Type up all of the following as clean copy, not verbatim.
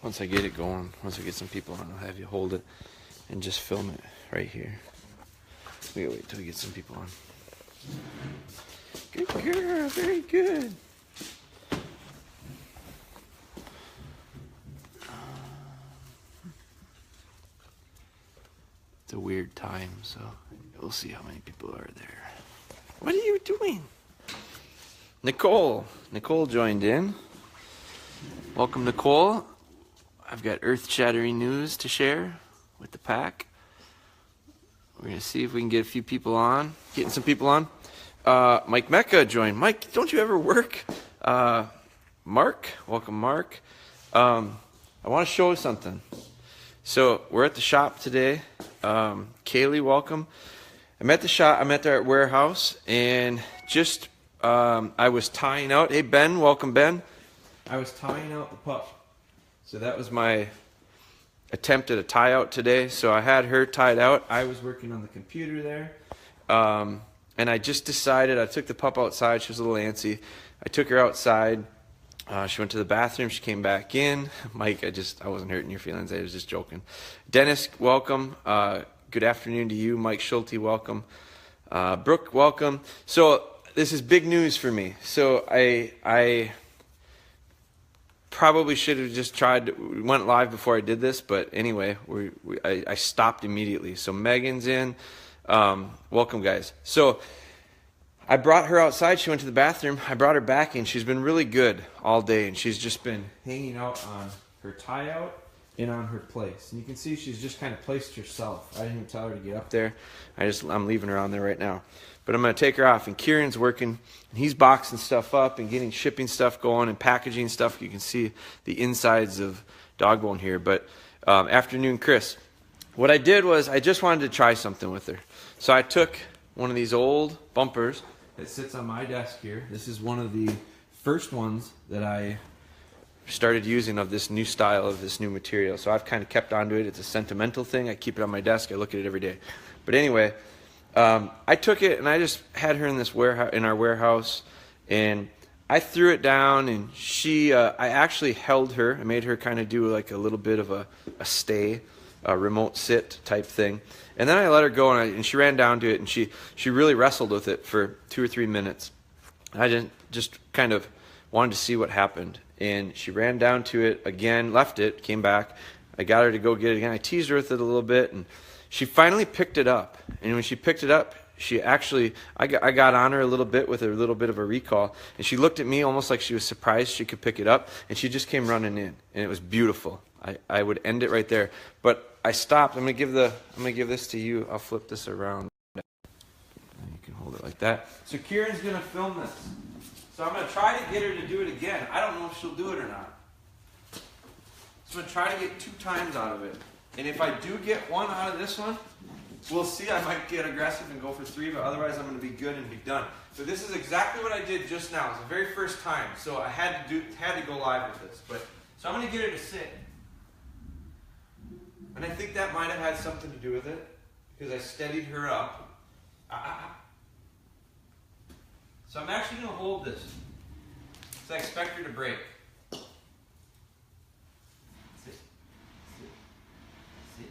once I get it going, once I get some people on, I'll have you hold it and just film it right here. We gotta wait till we get some people on. Good girl, very good. It's a weird time, so we'll see how many people are there. What are you doing? Nicole joined in. Welcome, Nicole. I've got earth-shattering news to share with the pack. We're gonna see if we can get a few people on. Getting some people on. Mike Mecca joined. Mike, don't you ever work? Mark, welcome, Mark. I want to show you something. So we're at the shop today. Kaylee, welcome. I'm at the shop. I'm at their warehouse, and just I was tying out. Hey Ben, welcome Ben. I was tying out the pup. So that was my attempt at a tie out today. So I had her tied out. I was working on the computer there. And I just decided, I took the pup outside. She was a little antsy. I took her outside. She went to the bathroom. She came back in. Mike, I wasn't hurting your feelings. I was just joking. Dennis, welcome. Good afternoon to you. Mike Schulte, welcome. Brooke, welcome. So this is big news for me. So I probably should have just went live before I did this, but anyway, I stopped immediately. So Megan's in. Welcome, guys. So I brought her outside. She went to the bathroom. I brought her back in. She's been really good all day, and she's just been hanging out on her tie out and on her place. And you can see she's just kind of placed herself. I didn't even tell her to get up there. I'm leaving her on there right now. But I'm going to take her off, and Kieran's working, and he's boxing stuff up and getting shipping stuff going and packaging stuff. You can see the insides of DogBone here. But afternoon, Chris. What I did was I just wanted to try something with her. So I took one of these old bumpers that sits on my desk here. This is one of the first ones that I started using of this new style, of this new material. So I've kind of kept onto it. It's a sentimental thing. I keep it on my desk. I look at it every day. But anyway, I took it and I just had her in this warehouse, in our warehouse, and I threw it down, and I actually held her. I made her kind of do like a little bit of a stay, a remote sit type thing. And then I let her go, and she ran down to it, and she really wrestled with it for 2 or 3 minutes. I just kind of wanted to see what happened. And she ran down to it again, left it, came back. I got her to go get it again. I teased her with it a little bit, and she finally picked it up. And when she picked it up, I got on her a little bit with a little bit of a recall, and she looked at me almost like she was surprised she could pick it up, and she just came running in, and it was beautiful. I would end it right there, but I stopped. I'm gonna give this to you. I'll flip this around. You can hold it like that. So Kieran's gonna film this. So I'm gonna try to get her to do it again. I don't know if she'll do it or not. So I'm gonna try to get 2 times out of it. And if I do get 1 out of this one, we'll see. I might get aggressive and go for 3, but otherwise I'm gonna be good and be done. So this is exactly what I did just now. It's the very first time. So I had to go live with this. So I'm gonna get her to sit. And I think that might have had something to do with it, because I steadied her up. So I'm actually going to hold this, because I expect her to break. Sit. Sit. Sit.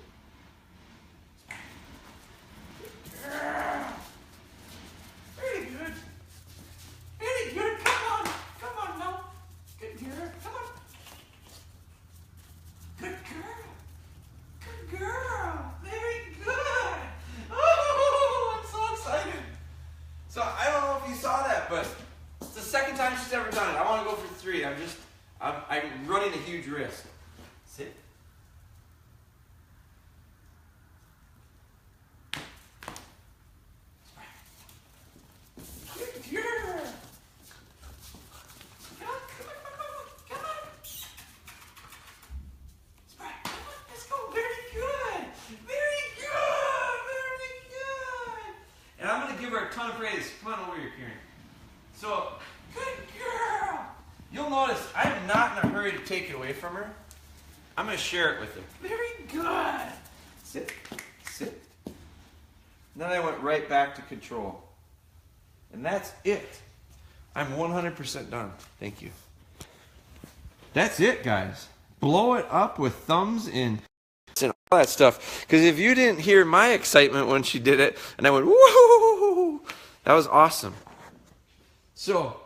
Girl. Very good. Very good. Come on now. Good girl. Come on. Good girl. Girl, very good. Oh, I'm so excited. So I don't know if you saw that, but it's the second time she's ever done it. I want to go for 3. I'm running a huge risk. Sit. Good girl. Give her a ton of praise. Come on over here, Kieran. So, good girl. You'll notice I'm not in a hurry to take it away from her. I'm going to share it with her. Very good. Sit. Sit. And then I went right back to control. And that's it. I'm 100% done. Thank you. That's it, guys. blow it up with thumbs and all that stuff. Because if you didn't hear my excitement when she did it, and I went, woo, that was awesome. So,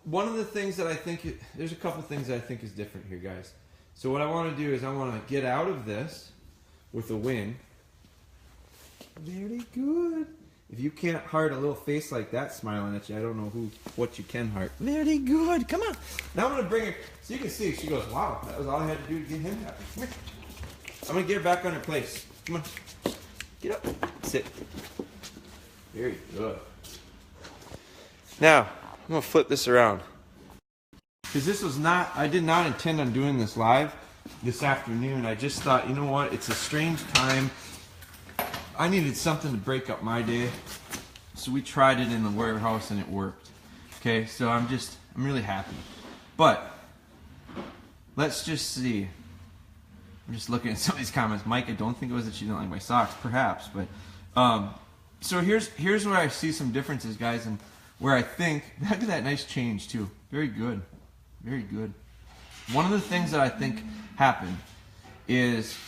one of the things that I think, there's a couple things that I think is different here, guys. So what I want to do is I want to get out of this with a win. Very good. If you can't heart a little face like that smiling at you, I don't know what you can heart. Very good. Come on. Now I'm going to bring her, so you can see, she goes, wow, that was all I had to do to get him happy. Come here. I'm going to get her back on her place. Come on. Get up. Sit. Very good. Now, I'm going to flip this around. Because this was not, I did not intend on doing this live this afternoon. I just thought, you know what, it's a strange time. I needed something to break up my day. So we tried it in the warehouse and it worked. Okay, so I'm really happy. But, let's just see. I'm just looking at some of these comments. Mike, I don't think it was that she didn't like my socks, perhaps. But, so here's where I see some differences, guys, and where I think, look at that nice change too. Very good. Very good. One of the things that I think happened is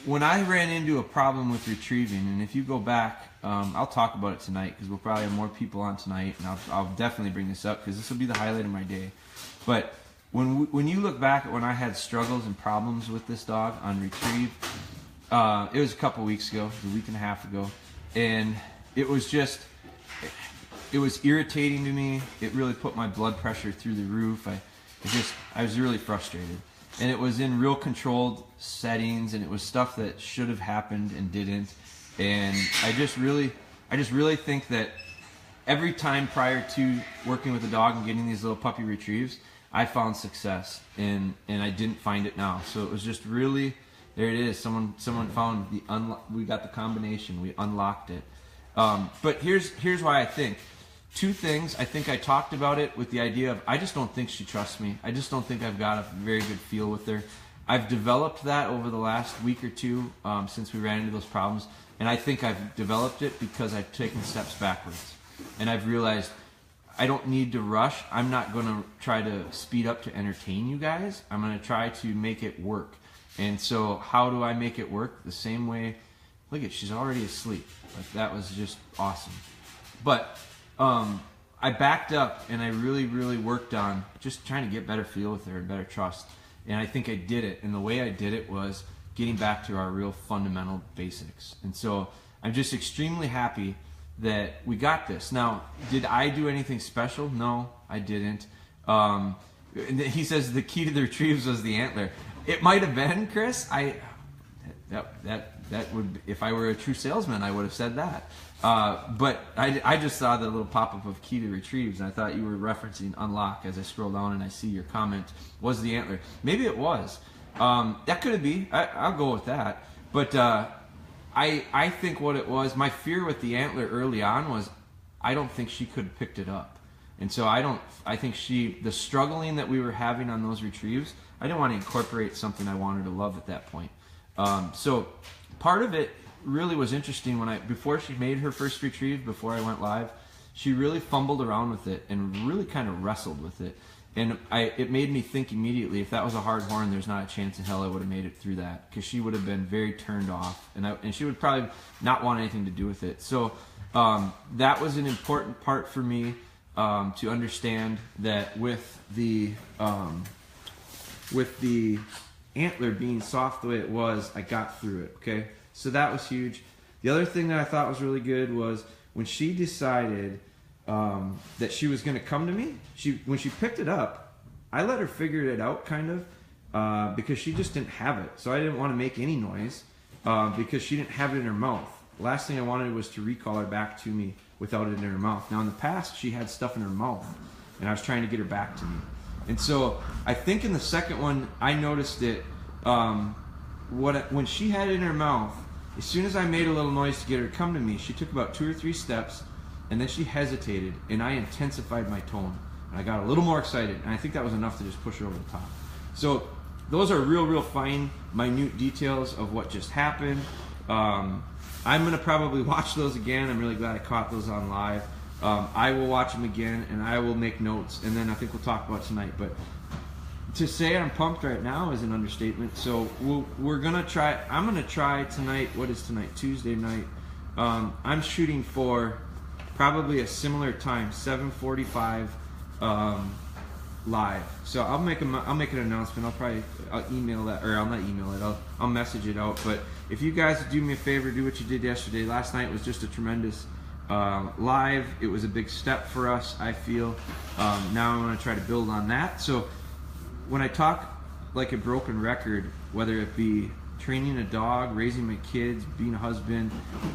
when I ran into a problem with retrieving, and if you go back, I'll talk about it tonight because we'll probably have more people on tonight, and I'll definitely bring this up because this will be the highlight of my day. But when you look back at when I had struggles and problems with this dog on retrieve, it was a couple weeks ago, it was a week and a half ago, and it was just, it was irritating to me. It really put my blood pressure through the roof. I was really frustrated. And it was in real controlled settings, and it was stuff that should have happened and didn't. And I just really think that every time prior to working with a dog and getting these little puppy retrieves, I found success, and I didn't find it now. So it was just really, there it is. Someone found we got the combination. We unlocked it. But here's why I think. Two things. I think I talked about it with the idea of I just don't think she trusts me. I just don't think I've got a very good feel with her. I've developed that over the last week or two since we ran into those problems, and I think I've developed it because I've taken steps backwards, and I've realized I don't need to rush. I'm not going to try to speed up to entertain you guys. I'm going to try to make it work. And so how do I make it work? The same way. Look at, she's already asleep. Like, that was just awesome. But I backed up and I really, really worked on just trying to get better feel with her and better trust. And I think I did it. And the way I did it was getting back to our real fundamental basics. And so I'm just extremely happy that we got this. Now, did I do anything special? No, I didn't. He says the key to the retrieves was the antler. It might have been, Chris. That would, if I were a true salesman, I would have said that. But I just saw the little pop-up of key to retrieves, and I thought you were referencing unlock as I scroll down and I see your comment was the antler. Maybe it was. That could be. I'll go with that. But I think what it was, my fear with the antler early on was I don't think she could have picked it up. And so I think the struggling that we were having on those retrieves, I didn't want to incorporate something I wanted to love at that point. So part of it really was interesting before she made her first retrieve, before I went live, she really fumbled around with it and really kind of wrestled with it. And it made me think immediately, if that was a hard horn, there's not a chance in hell I would have made it through that, because she would have been very turned off, and she would probably not want anything to do with it. So that was an important part for me to understand that with the antler being soft the way it was, I got through it. Okay, so that was huge. The other thing that I thought was really good was when she decided that she was going to come to me. When she picked it up, I let her figure it out, kind of, because she just didn't have it. So I didn't want to make any noise because she didn't have it in her mouth. Last thing I wanted was to recall her back to me without it in her mouth. Now in the past, she had stuff in her mouth, and I was trying to get her back to me. And so I think in the second one, I noticed it. When she had it in her mouth, as soon as I made a little noise to get her to come to me, she took about 2 or 3 steps, and then she hesitated, and I intensified my tone. And I got a little more excited, and I think that was enough to just push her over the top. So those are real fine, minute details of what just happened. I'm going to probably watch those again. I'm really glad I caught those on live. I will watch them again, and I will make notes, and then I think we'll talk about tonight. But to say I'm pumped right now is an understatement. So we're gonna try. I'm gonna try tonight. What is tonight? Tuesday night. I'm shooting for probably a similar time, 7:45 live. So I'll make an announcement. I'll email that, or I'll not email it. I'll message it out. But if you guys do me a favor, do what you did yesterday. Last night was just a tremendous live. It was a big step for us, I feel. Now I'm going to try to build on that. So when I talk like a broken record, whether it be training a dog, raising my kids, being a husband,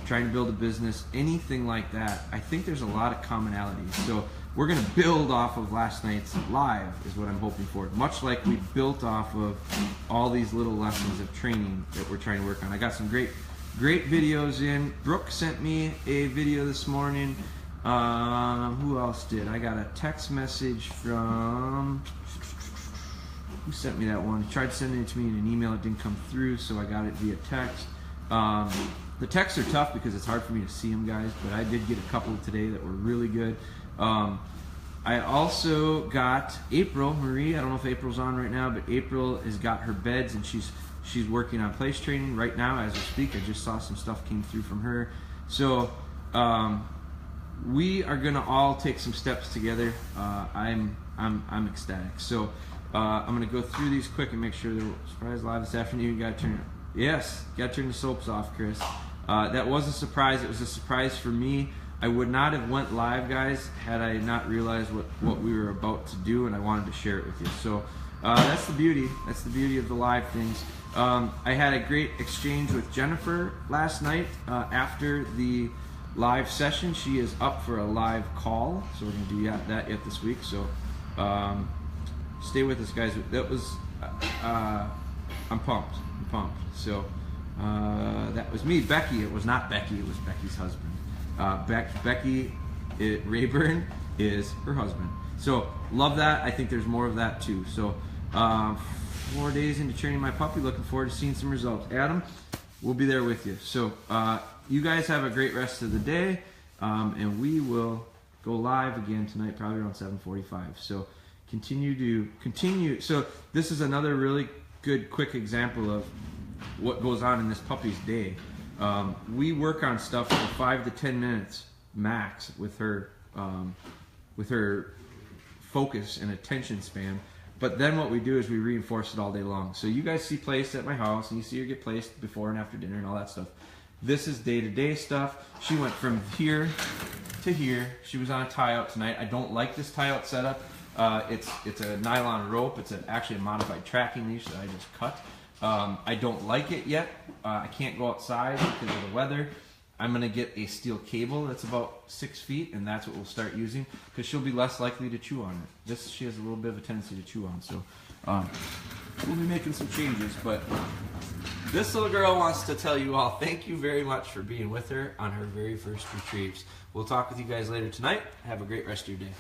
trying to build a business, anything like that, I think there's a lot of commonalities. So we're going to build off of last night's live is what I'm hoping for. Much like we built off of all these little lessons of training that we're trying to work on. I got some great videos in. Brooke sent me a video this morning. Who else did? I got a text message from... Who sent me that one? Tried sending it to me in an email. It didn't come through, so I got it via text. The texts are tough because it's hard for me to see them, guys, but I did get a couple today that were really good. I also got April Marie. I don't know if April's on right now, but April has got her beds, and she's working on place training right now as we speak. I just saw some stuff came through from her. So we are gonna all take some steps together. I'm ecstatic. So I'm gonna go through these quick and make sure they're Spry's live this afternoon. You gotta turn the soaps off, Chris. That was a surprise. It was a surprise for me. I would not have went live, guys, had I not realized what we were about to do, and I wanted to share it with you. So that's the beauty. That's the beauty of the live things. I had a great exchange with Jennifer last night after the live session. She is up for a live call, so we're gonna do that yet this week. So stay with us, guys. That was I'm pumped. So that was me, Becky. It was not Becky. It was Becky's husband. Becky Rayburn is her husband. So love that. I think there's more of that too. So 4 days into training my puppy, looking forward to seeing some results. Adam, we'll be there with you. So you guys have a great rest of the day, and we will go live again tonight, probably around 7:45. So continue. So this is another really good, quick example of what goes on in this puppy's day. We work on stuff for 5 to 10 minutes max with her focus and attention span. But then what we do is we reinforce it all day long. So you guys see placed at my house, and you see her get placed before and after dinner and all that stuff. This is day-to-day stuff. She went from here to here. She was on a tie-out tonight. I don't like this tie-out setup. It's a nylon rope. It's actually a modified tracking leash that I just cut. I don't like it yet. I can't go outside because of the weather. I'm going to get a steel cable that's about 6 feet, and that's what we'll start using because she'll be less likely to chew on it. She has a little bit of a tendency to chew on, so we'll be making some changes. But this little girl wants to tell you all thank you very much for being with her on her very first retrieves. We'll talk with you guys later tonight. Have a great rest of your day.